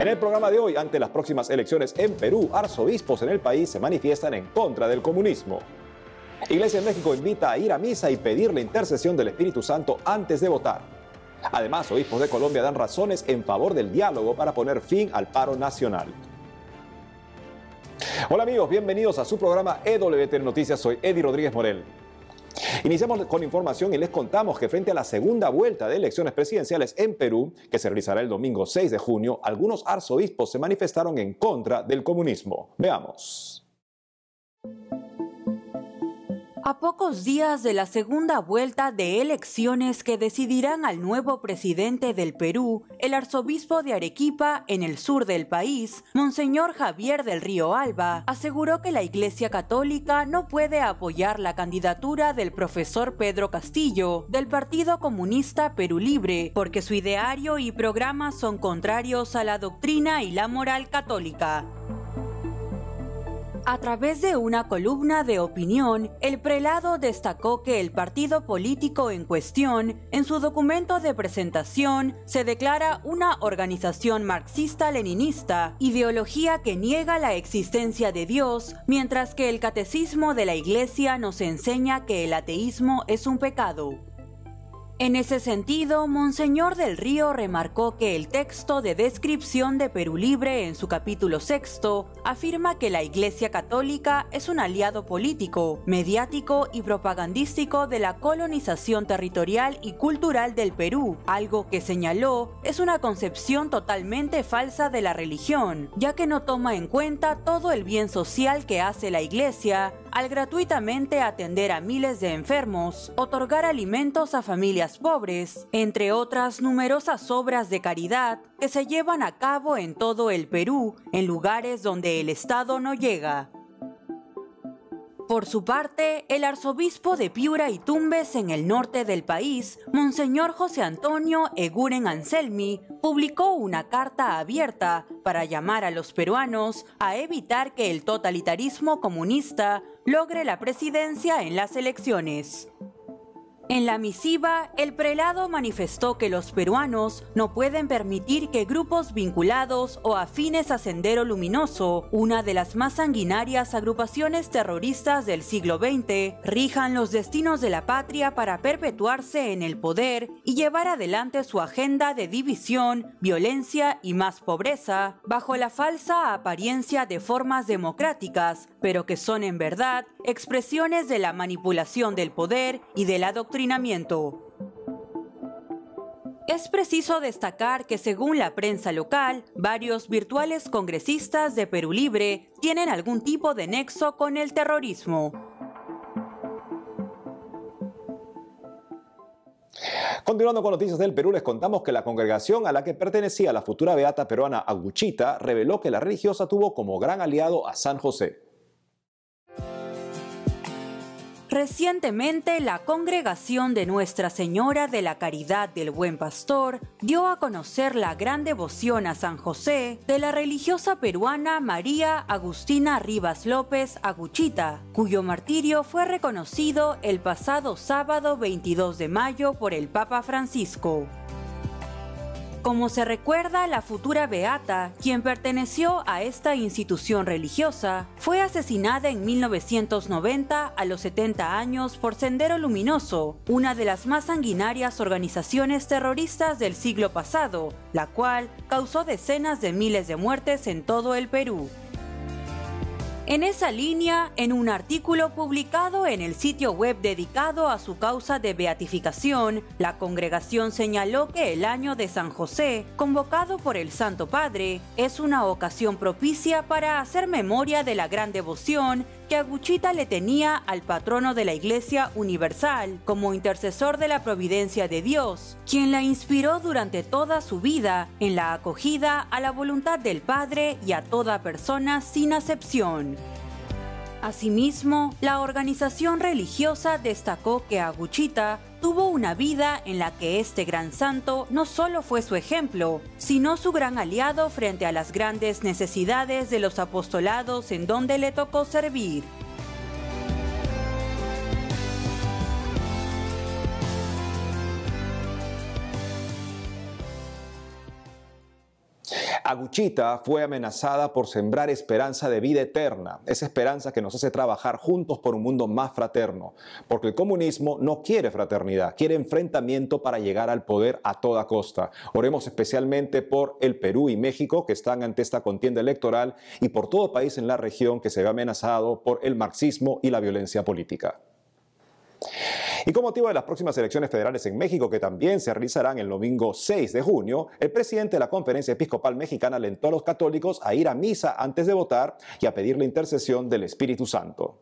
En el programa de hoy, ante las próximas elecciones en Perú, arzobispos en el país se manifiestan en contra del comunismo. Iglesia en México invita a ir a misa y pedir la intercesión del Espíritu Santo antes de votar. Además, obispos de Colombia dan razones en favor del diálogo para poner fin al paro nacional. Hola amigos, bienvenidos a su programa EWTN Noticias. Soy Eddie Rodríguez Morel. Iniciamos con información y les contamos que frente a la segunda vuelta de elecciones presidenciales en Perú, que se realizará el domingo 6 de junio, algunos arzobispos se manifestaron en contra del comunismo. Veamos. A pocos días de la segunda vuelta de elecciones que decidirán al nuevo presidente del Perú, el arzobispo de Arequipa, en el sur del país, Monseñor Javier del Río Alba, aseguró que la Iglesia Católica no puede apoyar la candidatura del profesor Pedro Castillo, del Partido Comunista Perú Libre, porque su ideario y programa son contrarios a la doctrina y la moral católica. A través de una columna de opinión, el prelado destacó que el partido político en cuestión, en su documento de presentación, se declara una organización marxista-leninista, ideología que niega la existencia de Dios, mientras que el catecismo de la Iglesia nos enseña que el ateísmo es un pecado. En ese sentido, Monseñor del Río remarcó que el texto de descripción de Perú Libre en su capítulo 6 afirma que la Iglesia Católica es un aliado político, mediático y propagandístico de la colonización territorial y cultural del Perú, algo que señaló es una concepción totalmente falsa de la religión, ya que no toma en cuenta todo el bien social que hace la Iglesia al gratuitamente atender a miles de enfermos, otorgar alimentos a familias pobres, entre otras numerosas obras de caridad que se llevan a cabo en todo el Perú, en lugares donde el Estado no llega. Por su parte, el arzobispo de Piura y Tumbes en el norte del país, Monseñor José Antonio Eguren Anselmi, publicó una carta abierta para llamar a los peruanos a evitar que el totalitarismo comunista logre la presidencia en las elecciones. En la misiva, el prelado manifestó que los peruanos no pueden permitir que grupos vinculados o afines a Sendero Luminoso, una de las más sanguinarias agrupaciones terroristas del siglo XX, rijan los destinos de la patria para perpetuarse en el poder y llevar adelante su agenda de división, violencia y más pobreza, bajo la falsa apariencia de formas democráticas, pero que son en verdad expresiones de la manipulación del poder y del adoctrinamiento. Es preciso destacar que según la prensa local, varios virtuales congresistas de Perú Libre tienen algún tipo de nexo con el terrorismo. Continuando con noticias del Perú, les contamos que la congregación a la que pertenecía la futura beata peruana Aguchita reveló que la religiosa tuvo como gran aliado a San José. Recientemente, la Congregación de Nuestra Señora de la Caridad del Buen Pastor dio a conocer la gran devoción a San José de la religiosa peruana María Agustina Rivas López Aguchita, cuyo martirio fue reconocido el pasado sábado 22 de mayo por el Papa Francisco. Como se recuerda, la futura beata, quien perteneció a esta institución religiosa, fue asesinada en 1990 a los 70 años por Sendero Luminoso, una de las más sanguinarias organizaciones terroristas del siglo pasado, la cual causó decenas de miles de muertes en todo el Perú. En esa línea, en un artículo publicado en el sitio web dedicado a su causa de beatificación, la congregación señaló que el año de San José, convocado por el Santo Padre, es una ocasión propicia para hacer memoria de la gran devoción que Aguchita le tenía al patrono de la Iglesia Universal, como intercesor de la providencia de Dios, quien la inspiró durante toda su vida en la acogida a la voluntad del Padre y a toda persona sin acepción. Asimismo, la organización religiosa destacó que Aguchita tuvo una vida en la que este gran santo no solo fue su ejemplo, sino su gran aliado frente a las grandes necesidades de los apostolados en donde le tocó servir. Aguchita fue amenazada por sembrar esperanza de vida eterna, esa esperanza que nos hace trabajar juntos por un mundo más fraterno, porque el comunismo no quiere fraternidad, quiere enfrentamiento para llegar al poder a toda costa. Oremos especialmente por el Perú y México, que están ante esta contienda electoral, y por todo país en la región que se ve amenazado por el marxismo y la violencia política. Y con motivo de las próximas elecciones federales en México, que también se realizarán el domingo 6 de junio, el presidente de la Conferencia Episcopal Mexicana alentó a los católicos a ir a misa antes de votar y a pedir la intercesión del Espíritu Santo.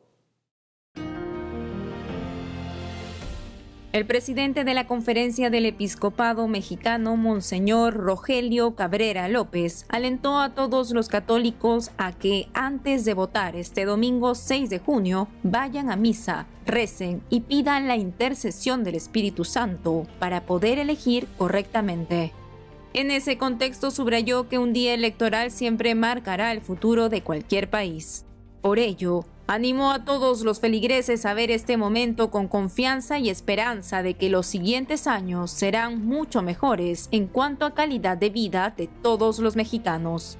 El presidente de la Conferencia del Episcopado Mexicano, Monseñor Rogelio Cabrera López, alentó a todos los católicos a que antes de votar este domingo 6 de junio vayan a misa, recen y pidan la intercesión del Espíritu Santo para poder elegir correctamente. En ese contexto subrayó que un día electoral siempre marcará el futuro de cualquier país. Por ello, animó a todos los feligreses a ver este momento con confianza y esperanza de que los siguientes años serán mucho mejores en cuanto a calidad de vida de todos los mexicanos.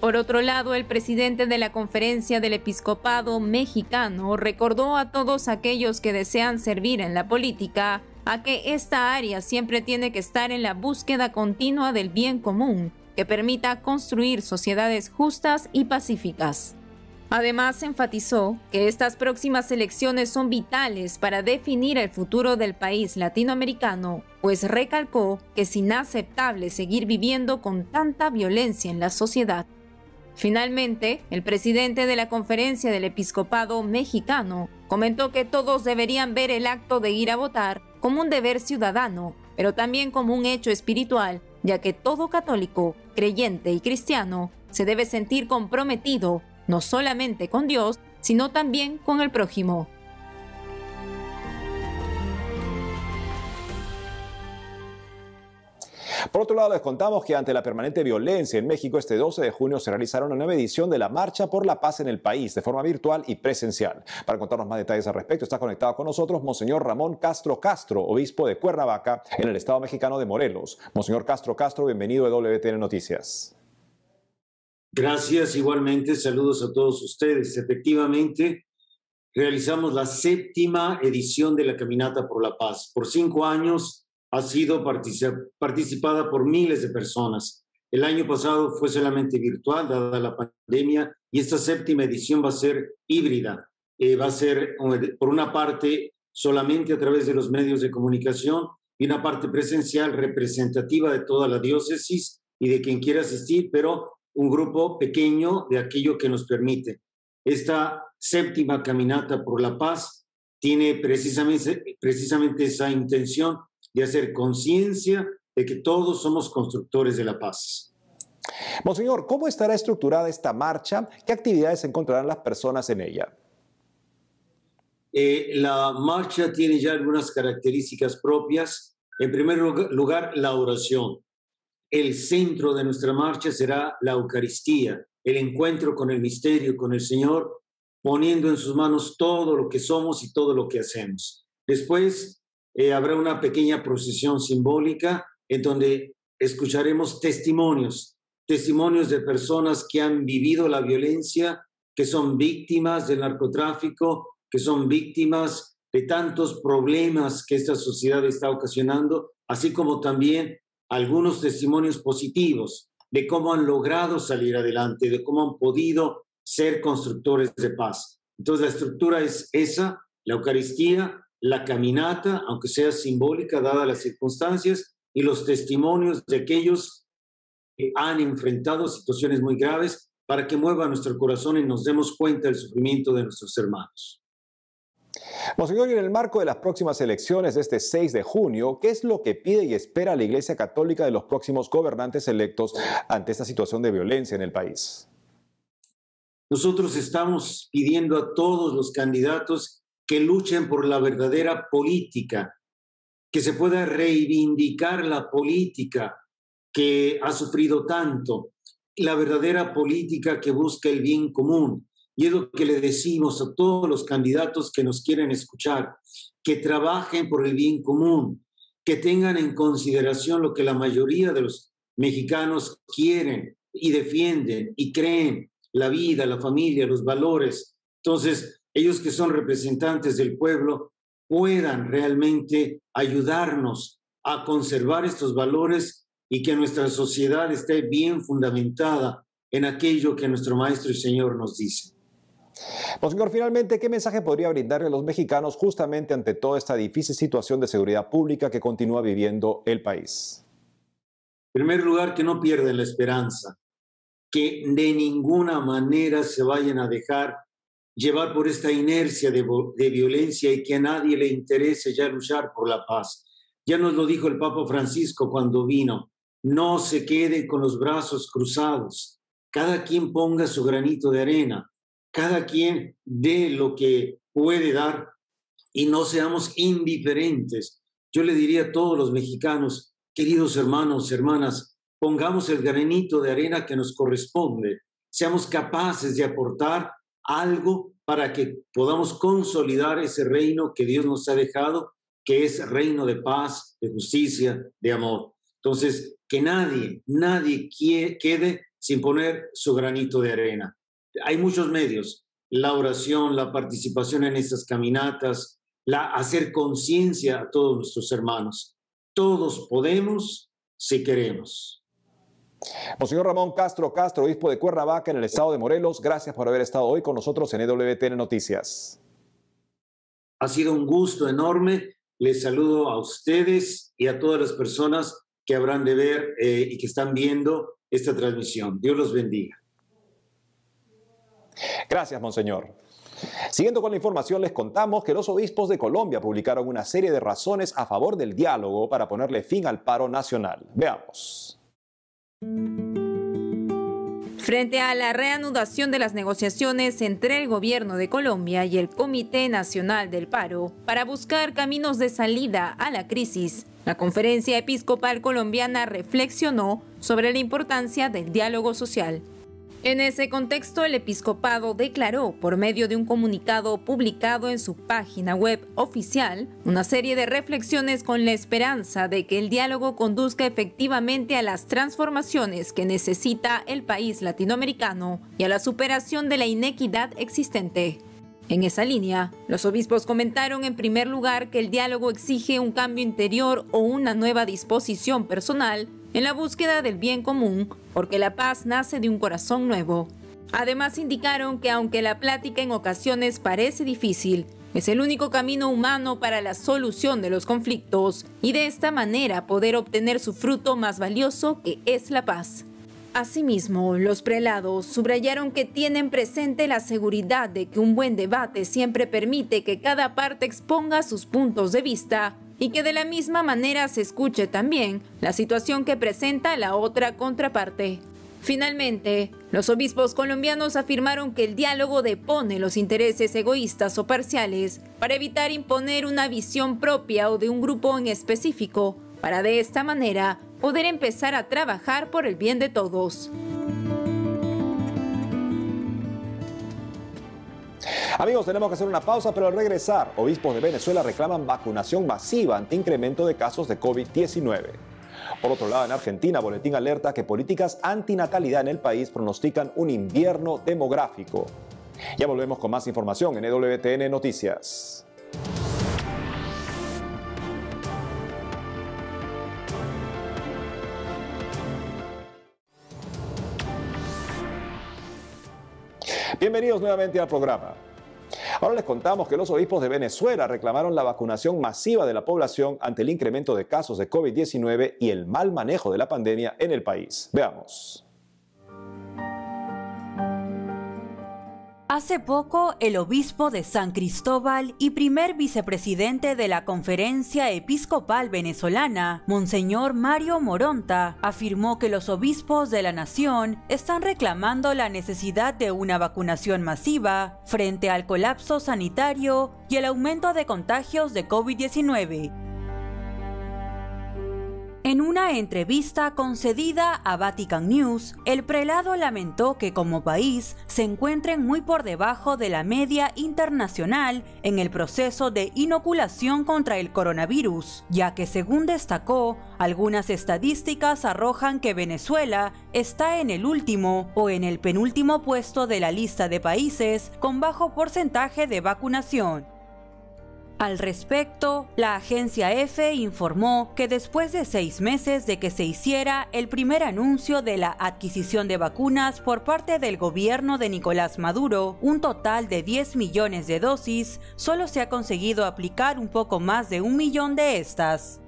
Por otro lado, el presidente de la Conferencia del Episcopado Mexicano recordó a todos aquellos que desean servir en la política a que esta área siempre tiene que estar en la búsqueda continua del bien común, que permita construir sociedades justas y pacíficas. Además, enfatizó que estas próximas elecciones son vitales para definir el futuro del país latinoamericano, pues recalcó que es inaceptable seguir viviendo con tanta violencia en la sociedad. Finalmente, el presidente de la Conferencia del Episcopado Mexicano comentó que todos deberían ver el acto de ir a votar como un deber ciudadano, pero también como un hecho espiritual, ya que todo católico, creyente y cristiano se debe sentir comprometido no solamente con Dios, sino también con el prójimo. Por otro lado, les contamos que ante la permanente violencia en México, este 12 de junio se realizará una nueva edición de la Marcha por la Paz en el país, de forma virtual y presencial. Para contarnos más detalles al respecto, está conectado con nosotros Monseñor Ramón Castro Castro, obispo de Cuernavaca, en el estado mexicano de Morelos. Monseñor Castro Castro, bienvenido a WTN Noticias. Gracias, igualmente, saludos a todos ustedes. Efectivamente, realizamos la 7ª edición de la Caminata por la Paz. Por 5 años ha sido participada por miles de personas. El año pasado fue solamente virtual, dada la pandemia, y esta 7ª edición va a ser híbrida. Va a ser, por una parte, solamente a través de los medios de comunicación y una parte presencial representativa de toda la diócesis y de quien quiera asistir, pero un grupo pequeño de aquello que nos permite. Esta 7ª Caminata por la Paz tiene precisamente esa intención de hacer conciencia de que todos somos constructores de la paz. Monseñor, ¿cómo estará estructurada esta marcha? ¿Qué actividades encontrarán las personas en ella? La marcha tiene ya algunas características propias. En primer lugar, la oración. El centro de nuestra marcha será la Eucaristía, el encuentro con el misterio, con el Señor, poniendo en sus manos todo lo que somos y todo lo que hacemos. Después habrá una pequeña procesión simbólica en donde escucharemos testimonios de personas que han vivido la violencia, que son víctimas del narcotráfico, que son víctimas de tantos problemas que esta sociedad está ocasionando, así como también algunos testimonios positivos de cómo han logrado salir adelante, de cómo han podido ser constructores de paz. Entonces la estructura es esa, la Eucaristía, la caminata, aunque sea simbólica dadas las circunstancias, y los testimonios de aquellos que han enfrentado situaciones muy graves para que mueva nuestro corazón y nos demos cuenta del sufrimiento de nuestros hermanos. Monseñor, y en el marco de las próximas elecciones de este 6 de junio, ¿qué es lo que pide y espera la Iglesia Católica de los próximos gobernantes electos ante esta situación de violencia en el país? Nosotros estamos pidiendo a todos los candidatos que luchen por la verdadera política, que se pueda reivindicar la política que ha sufrido tanto, la verdadera política que busca el bien común. Y es lo que le decimos a todos los candidatos que nos quieren escuchar, que trabajen por el bien común, que tengan en consideración lo que la mayoría de los mexicanos quieren, y defienden y creen la vida, la familia, los valores. Entonces, ellos que son representantes del pueblo puedan realmente ayudarnos a conservar estos valores y que nuestra sociedad esté bien fundamentada en aquello que nuestro Maestro y Señor nos dice. Monseñor, finalmente, ¿qué mensaje podría brindarle a los mexicanos justamente ante toda esta difícil situación de seguridad pública que continúa viviendo el país? En primer lugar, que no pierdan la esperanza, que de ninguna manera se vayan a dejar llevar por esta inercia de violencia y que a nadie le interese ya luchar por la paz. Ya nos lo dijo el Papa Francisco cuando vino, no se queden con los brazos cruzados, cada quien ponga su granito de arena, cada quien dé lo que puede dar y no seamos indiferentes. Yo le diría a todos los mexicanos, queridos hermanos, hermanas, pongamos el granito de arena que nos corresponde, seamos capaces de aportar algo para que podamos consolidar ese reino que Dios nos ha dejado, que es reino de paz, de justicia, de amor. Entonces, que nadie quede sin poner su granito de arena. Hay muchos medios, la oración, la participación en estas caminatas, hacer conciencia a todos nuestros hermanos. Todos podemos si queremos. Monseñor Ramón Castro, obispo de Cuernavaca en el estado de Morelos, gracias por haber estado hoy con nosotros en EWTN Noticias. Ha sido un gusto enorme. Les saludo a ustedes y a todas las personas que habrán de ver y que están viendo esta transmisión. Dios los bendiga. Gracias, Monseñor. Siguiendo con la información, les contamos que los obispos de Colombia publicaron una serie de razones a favor del diálogo para ponerle fin al paro nacional. Veamos. Frente a la reanudación de las negociaciones entre el gobierno de Colombia y el Comité Nacional del Paro para buscar caminos de salida a la crisis, la Conferencia Episcopal Colombiana reflexionó sobre la importancia del diálogo social. En ese contexto, el episcopado declaró, por medio de un comunicado publicado en su página web oficial, una serie de reflexiones con la esperanza de que el diálogo conduzca efectivamente a las transformaciones que necesita el país latinoamericano y a la superación de la inequidad existente. En esa línea, los obispos comentaron en primer lugar que el diálogo exige un cambio interior o una nueva disposición personal en la búsqueda del bien común, porque la paz nace de un corazón nuevo. Además indicaron que aunque la plática en ocasiones parece difícil, es el único camino humano para la solución de los conflictos y de esta manera poder obtener su fruto más valioso, que es la paz. Asimismo, los prelados subrayaron que tienen presente la seguridad de que un buen debate siempre permite que cada parte exponga sus puntos de vista y que de la misma manera se escuche también la situación que presenta la otra contraparte. Finalmente, los obispos colombianos afirmaron que el diálogo depone los intereses egoístas o parciales para evitar imponer una visión propia o de un grupo en específico, para de esta manera poder empezar a trabajar por el bien de todos. Amigos, tenemos que hacer una pausa, pero al regresar, obispos de Venezuela reclaman vacunación masiva ante incremento de casos de COVID-19. Por otro lado, en Argentina, Boletín alerta que políticas antinatalidad en el país pronostican un invierno demográfico. Ya volvemos con más información en EWTN Noticias. Bienvenidos nuevamente al programa. Ahora les contamos que los obispos de Venezuela reclamaron la vacunación masiva de la población ante el incremento de casos de COVID-19 y el mal manejo de la pandemia en el país. Veamos. Hace poco, el obispo de San Cristóbal y primer vicepresidente de la Conferencia Episcopal Venezolana, Monseñor Mario Moronta, afirmó que los obispos de la nación están reclamando la necesidad de una vacunación masiva frente al colapso sanitario y el aumento de contagios de COVID-19. En una entrevista concedida a Vatican News, el prelado lamentó que como país se encuentren muy por debajo de la media internacional en el proceso de inoculación contra el coronavirus, ya que según destacó, algunas estadísticas arrojan que Venezuela está en el último o en el penúltimo puesto de la lista de países con bajo porcentaje de vacunación. Al respecto, la agencia EFE informó que después de 6 meses de que se hiciera el primer anuncio de la adquisición de vacunas por parte del gobierno de Nicolás Maduro, un total de 10 millones de dosis, solo se ha conseguido aplicar un poco más de 1 millón de estas.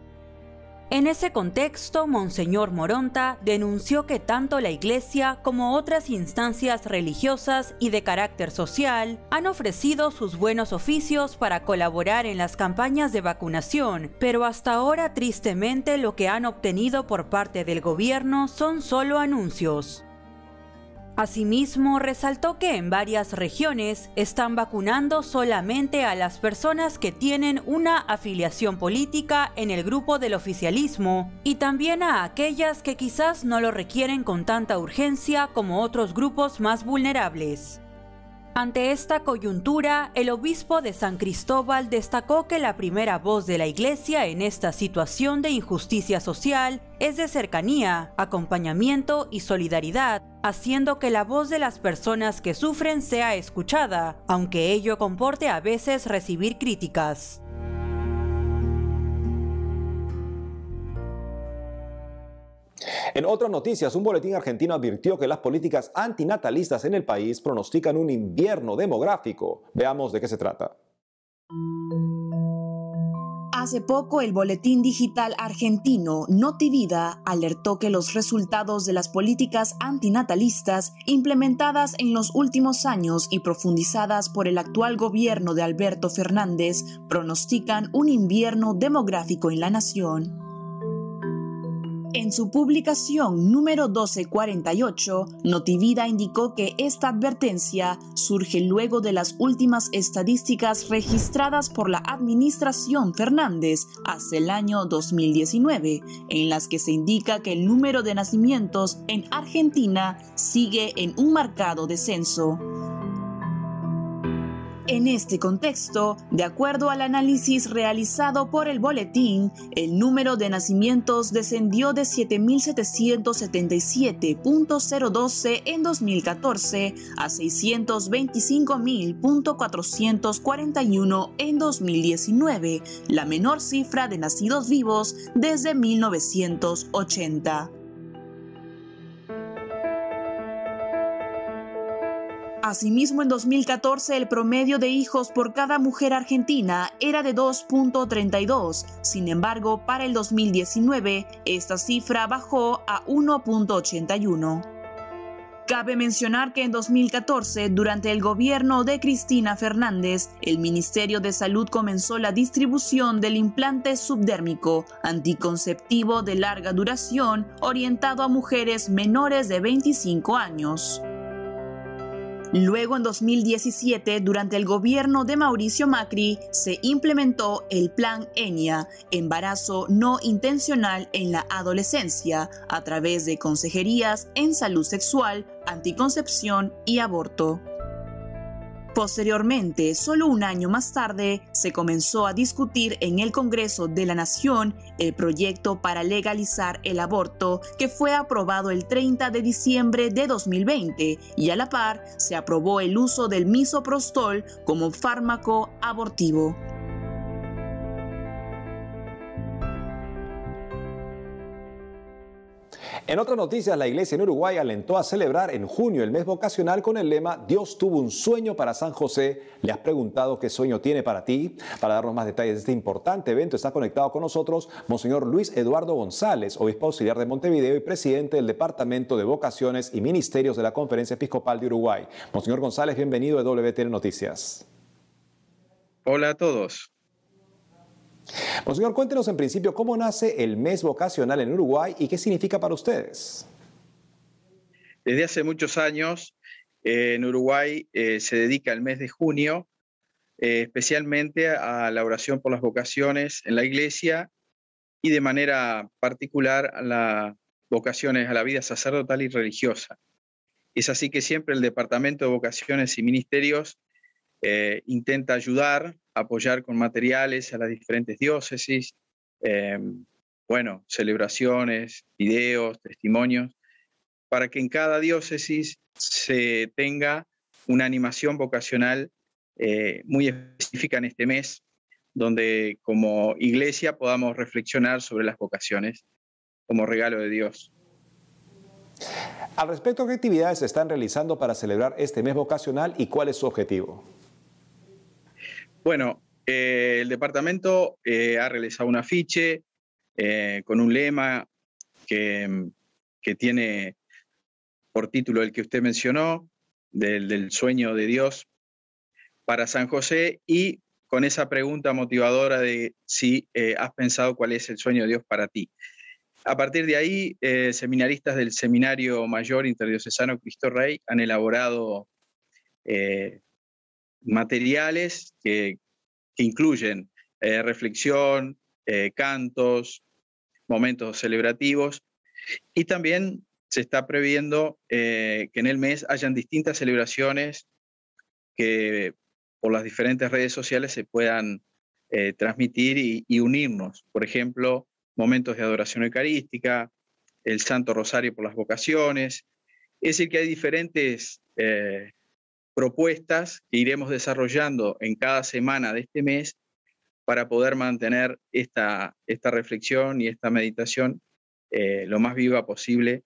En ese contexto, Monseñor Moronta denunció que tanto la Iglesia como otras instancias religiosas y de carácter social han ofrecido sus buenos oficios para colaborar en las campañas de vacunación, pero hasta ahora tristemente lo que han obtenido por parte del gobierno son solo anuncios. Asimismo, resaltó que en varias regiones están vacunando solamente a las personas que tienen una afiliación política en el grupo del oficialismo y también a aquellas que quizás no lo requieren con tanta urgencia como otros grupos más vulnerables. Ante esta coyuntura, el obispo de San Cristóbal destacó que la primera voz de la Iglesia en esta situación de injusticia social es de cercanía, acompañamiento y solidaridad, haciendo que la voz de las personas que sufren sea escuchada, aunque ello comporte a veces recibir críticas. En otras noticias, un boletín argentino advirtió que las políticas antinatalistas en el país pronostican un invierno demográfico. Veamos de qué se trata. Hace poco, el boletín digital argentino Notivida alertó que los resultados de las políticas antinatalistas implementadas en los últimos años y profundizadas por el actual gobierno de Alberto Fernández pronostican un invierno demográfico en la nación. En su publicación número 1248, Notivida indicó que esta advertencia surge luego de las últimas estadísticas registradas por la administración Fernández hasta el año 2019, en las que se indica que el número de nacimientos en Argentina sigue en un marcado descenso. En este contexto, de acuerdo al análisis realizado por el boletín, el número de nacimientos descendió de 7.777.012 en 2014 a 625.441 en 2019, la menor cifra de nacidos vivos desde 1980. Asimismo, en 2014 el promedio de hijos por cada mujer argentina era de 2.32. Sin embargo, para el 2019, esta cifra bajó a 1.81. Cabe mencionar que en 2014, durante el gobierno de Cristina Fernández, el Ministerio de Salud comenzó la distribución del implante subdérmico anticonceptivo de larga duración orientado a mujeres menores de 25 años. Luego, en 2017, durante el gobierno de Mauricio Macri, se implementó el Plan ENIA, embarazo no intencional en la adolescencia, a través de consejerías en salud sexual, anticoncepción y aborto. Posteriormente, solo un año más tarde, se comenzó a discutir en el Congreso de la Nación el proyecto para legalizar el aborto, que fue aprobado el 30 de diciembre de 2020, y a la par se aprobó el uso del misoprostol como fármaco abortivo. En otras noticias, la iglesia en Uruguay alentó a celebrar en junio el mes vocacional con el lema Dios tuvo un sueño para San José. ¿Le has preguntado qué sueño tiene para ti? Para darnos más detalles de este importante evento está conectado con nosotros Monseñor Luis Eduardo González, obispo auxiliar de Montevideo y presidente del Departamento de Vocaciones y Ministerios de la Conferencia Episcopal de Uruguay. Monseñor González, bienvenido a WTN Noticias. Hola a todos. Monseñor, cuéntenos en principio cómo nace el mes vocacional en Uruguay y qué significa para ustedes. Desde hace muchos años en Uruguay se dedica el mes de junio especialmente a la oración por las vocaciones en la iglesia y de manera particular a las vocaciones a la vida sacerdotal y religiosa. Es así que siempre el Departamento de Vocaciones y Ministerios intenta ayudar, apoyar con materiales a las diferentes diócesis, celebraciones, videos, testimonios, para que en cada diócesis se tenga una animación vocacional muy específica en este mes, donde como iglesia podamos reflexionar sobre las vocaciones como regalo de Dios. Al respecto, ¿qué actividades se están realizando para celebrar este mes vocacional y cuál es su objetivo? Bueno, el departamento ha realizado un afiche con un lema que tiene por título el que usted mencionó, del sueño de Dios para San José, y con esa pregunta motivadora de si has pensado cuál es el sueño de Dios para ti. A partir de ahí, seminaristas del Seminario Mayor Interdiocesano Cristo Rey han elaborado materiales que incluyen reflexión, cantos, momentos celebrativos, y también se está previendo que en el mes hayan distintas celebraciones que por las diferentes redes sociales se puedan transmitir y unirnos. Por ejemplo, momentos de adoración eucarística, el Santo Rosario por las vocaciones. Es decir, que hay diferentes propuestas que iremos desarrollando en cada semana de este mes para poder mantener esta reflexión y esta meditación lo más viva posible.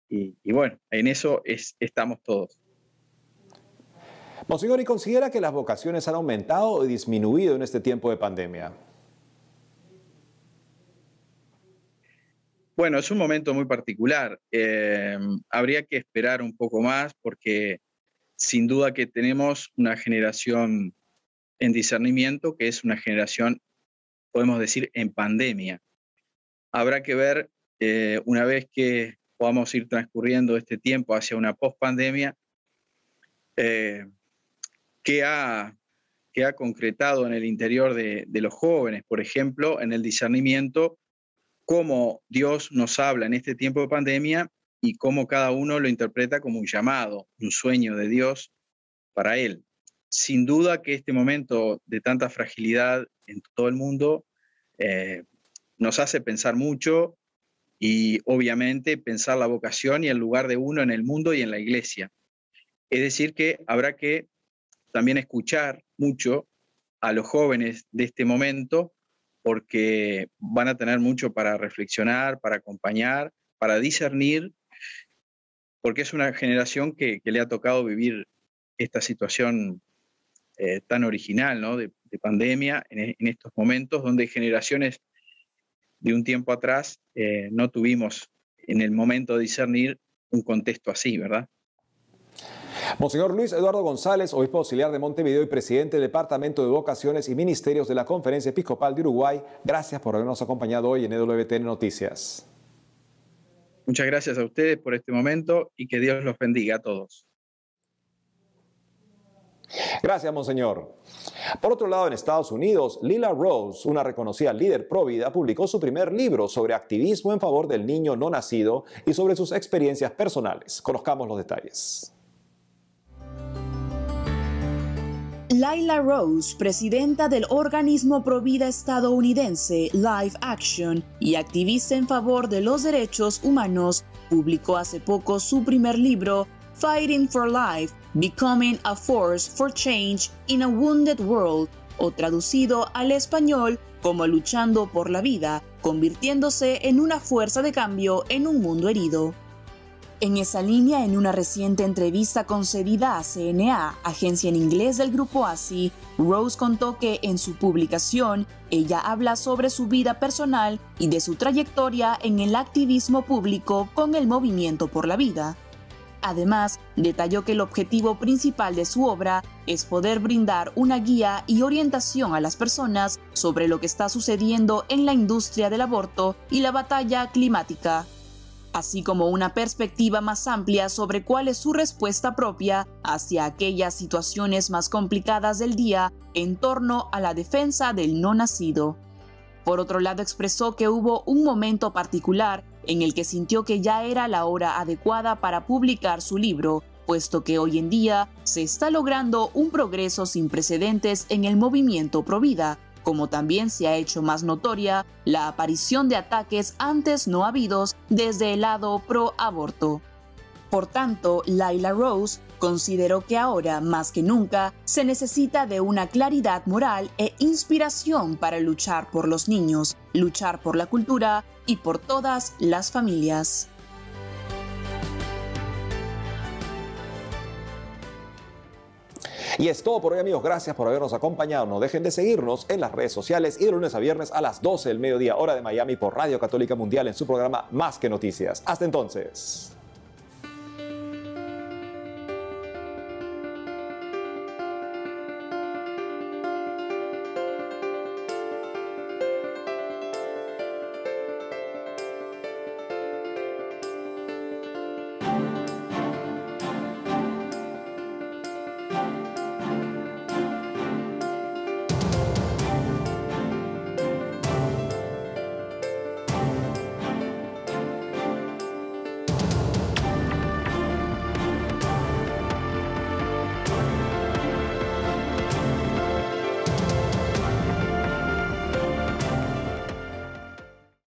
Y bueno, en eso estamos todos. Monseñor, ¿y considera que las vocaciones han aumentado o disminuido en este tiempo de pandemia? Bueno, es un momento muy particular. Habría que esperar un poco más porque sin duda que tenemos una generación en discernimiento que es una generación, podemos decir, en pandemia. Habrá que ver, una vez que podamos ir transcurriendo este tiempo hacia una post-pandemia, qué ha concretado en el interior de los jóvenes, por ejemplo, en el discernimiento, cómo Dios nos habla en este tiempo de pandemia y cómo cada uno lo interpreta como un llamado, un sueño de Dios para él. Sin duda que este momento de tanta fragilidad en todo el mundo nos hace pensar mucho y obviamente pensar la vocación y el lugar de uno en el mundo y en la iglesia. Es decir, que habrá que también escuchar mucho a los jóvenes de este momento porque van a tener mucho para reflexionar, para acompañar, para discernir, porque es una generación que le ha tocado vivir esta situación tan original, ¿no? de pandemia en estos momentos donde generaciones de un tiempo atrás no tuvimos en el momento de discernir un contexto así, ¿verdad? Monseñor Luis Eduardo González, obispo auxiliar de Montevideo y presidente del Departamento de Vocaciones y Ministerios de la Conferencia Episcopal de Uruguay, gracias por habernos acompañado hoy en EWTN Noticias. Muchas gracias a ustedes por este momento y que Dios los bendiga a todos. Gracias, Monseñor. Por otro lado, en Estados Unidos, Lila Rose, una reconocida líder provida, publicó su primer libro sobre activismo en favor del niño no nacido y sobre sus experiencias personales. Conozcamos los detalles. Lila Rose, presidenta del organismo provida estadounidense Live Action y activista en favor de los derechos humanos, publicó hace poco su primer libro, Fighting for Life, Becoming a Force for Change in a Wounded World, o traducido al español como Luchando por la Vida, convirtiéndose en una fuerza de cambio en un mundo herido. En esa línea, en una reciente entrevista concedida a CNA, agencia en inglés del grupo ASI, Rose contó que en su publicación, ella habla sobre su vida personal y de su trayectoria en el activismo público con el Movimiento por la Vida. Además, detalló que el objetivo principal de su obra es poder brindar una guía y orientación a las personas sobre lo que está sucediendo en la industria del aborto y la batalla climática, así como una perspectiva más amplia sobre cuál es su respuesta propia hacia aquellas situaciones más complicadas del día en torno a la defensa del no nacido. Por otro lado, expresó que hubo un momento particular en el que sintió que ya era la hora adecuada para publicar su libro, puesto que hoy en día se está logrando un progreso sin precedentes en el movimiento provida, como también se ha hecho más notoria la aparición de ataques antes no habidos desde el lado pro-aborto. Por tanto, Layla Rose consideró que ahora, más que nunca, se necesita de una claridad moral e inspiración para luchar por los niños, luchar por la cultura y por todas las familias. Y es todo por hoy, amigos. Gracias por habernos acompañado. No dejen de seguirnos en las redes sociales y de lunes a viernes a las 12 del mediodía, hora de Miami, por Radio Católica Mundial en su programa Más que Noticias. Hasta entonces.